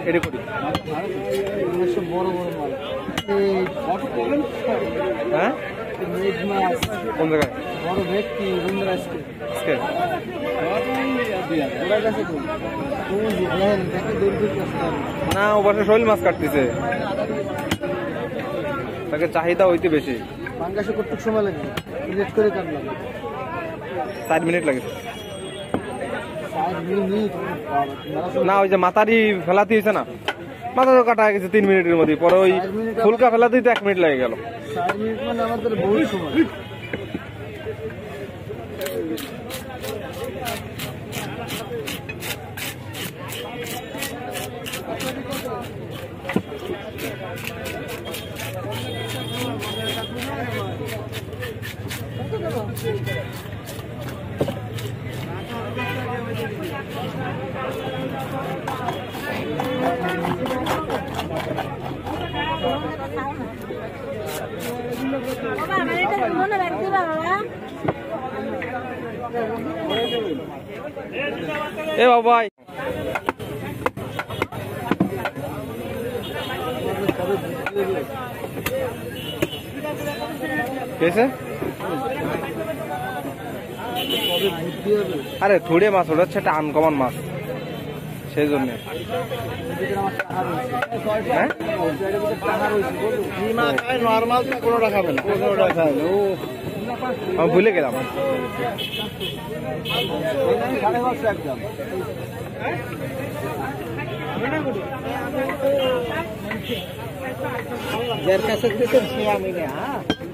এটা করি বড় বড় মাল হ্যাঁ কোন জায়গায় বড় ব্যক্তি রবীন্দ্রাজকে না ও পাশে শৈল মাছ কাটতেছে তাকে চাহিদা হইতে বেশি পাঙ্গাসে কতটুকু সময় লাগে লেট করে কাটলাম 4 মিনিট লাগে না ওই যে মাথারি ফেলাতে হয়েছে না মাথা তো কাটা গেছে 3 মিনিটের মধ্যে পরে ওই ফুলকা ফেলাতেই তো 1 মিনিট লেগে গেল 4 মিনিট মানে আমাদের বহু সময় এ বাবা कैसे আরে থোড়ে মাছ ওটা হচ্ছে একটা আনকমন মাছ সেই জন্য আমি ভুলে গেলাম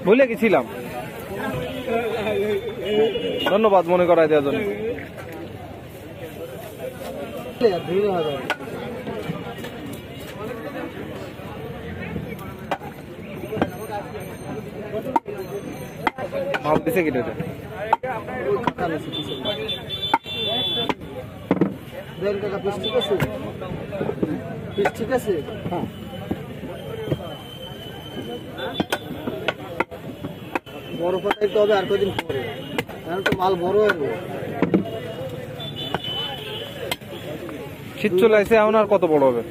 ভুলে গেছিলাম ধন্যবাদ মনে করাই দেওয়ার জন্য মাল দিছে কিটা ঠিক আছে বড় পাতাই তো হবে আর কদিন পরে কারণ তো মাল বড় হয়ে যাবে শীত চলে আসে এখন আর কত বড় হবে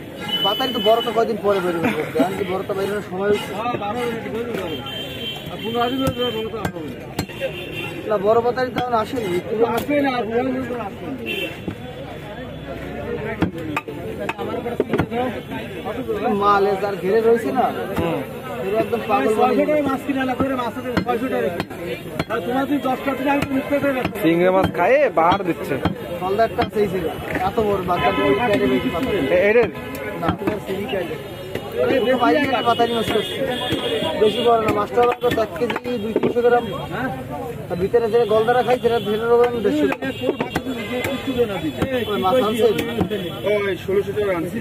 পাতাই তো বড় তো কদিন পরে বেরোবে কারণ কি বড়টা বেরোনোর সময় না বড় পাতাই তো এখন আসেনি মাল যার ঘিরে রয়েছে না একদম পাগল চিংড়ি মাছ খায় বাহার দিচ্ছে ফলদা একটা চেয়েছিল এত বড় বাচ্চা পাতারি মাছ করছে বেশি বড় না মাছটা 1 কেজি 200 গ্রাম ভিতরে যে গলদারা খাই সেটা ধরে নেবেন 150 মাছ আনছে 1600 টাকা আনছি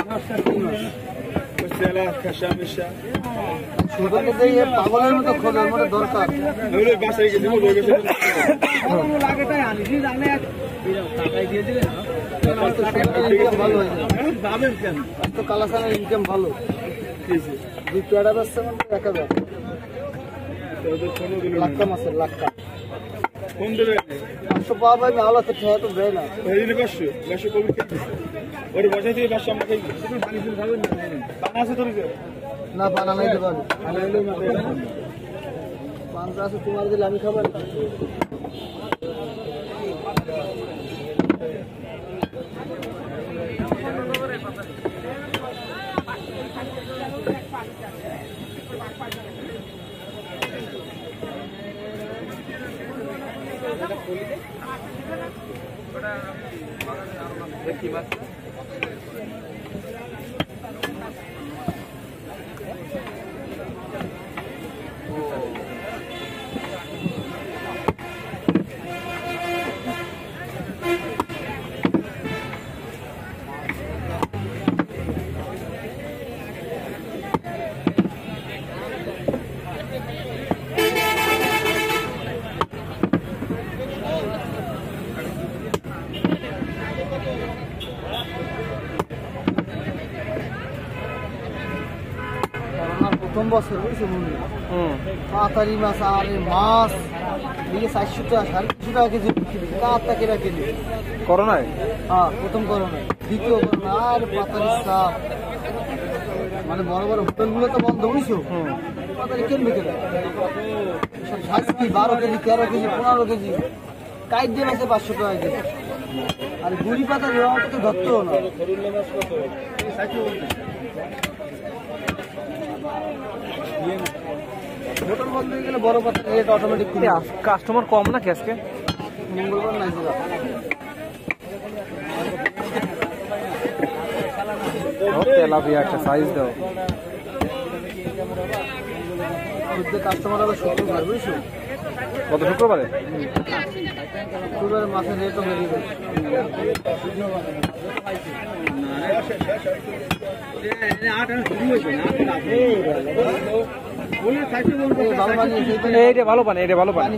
পাগলের মতো খোঁজার মতো দরকার ভালো হয়ে যায় কালাসানের ইনকাম ভালো 2 পেয়ারা বাচ্চা মানে 1000 লাখটা মাছের লাখটা কোন দেবে 500 পাওয়া পাই ভালো আছে খেয়ে তো দেয় না ওর বসে দিয়ে বাসা আমাকে পানি ফুল খাবেন পানা আছে তোর না পানা নাই দেব পানা হইলেও না পানটা আছে তোমার দিলে আমি খাবার কি মাছ বছর বুঝছো মুরগি পাতারি মাছ আর মাছ দিকে 400 টাকা 450 টাকা কেজি বিক্রি কাতা কেনা কেজি করোনায় হ্যাঁ প্রথম করোনা দ্বিতীয় করোনা আর পাতারি চাপ মানে বড় বড় হোটেলগুলো তো বন্ধ বুঝছো পাতারি কিনবে কেনা সব 12 কেজি 13 কেজি 15 কেজি কাইট দিয়ে আছে 500 টাকা কেজি আর গুড়ি পাতা দেওয়া তো ধরতো না হোটেল বন্ধ হয়ে গেলে বড় পাতা রেট অটোমেটিক খুলে কাস্টমার কম না আজকে মঙ্গলবার নাই তেলাপিয়া একটা সাইজ দাও কাস্টমার আবার শুক্রবার বুঝছো গত শুক্রবারে শুক্রবারে মাছের রেটও বেড়ে গেছে এইটা ভালো পানি এটা ভালো পানি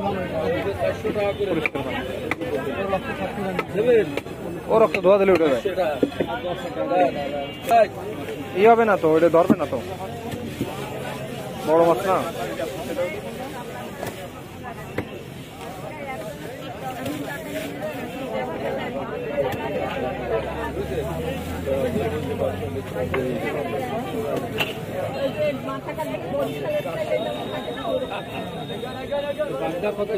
ও রক্ত ধোয়া দিলে উঠে যায় ই হবে না তো ওটা ধরবে না তো বড় মাছ না কত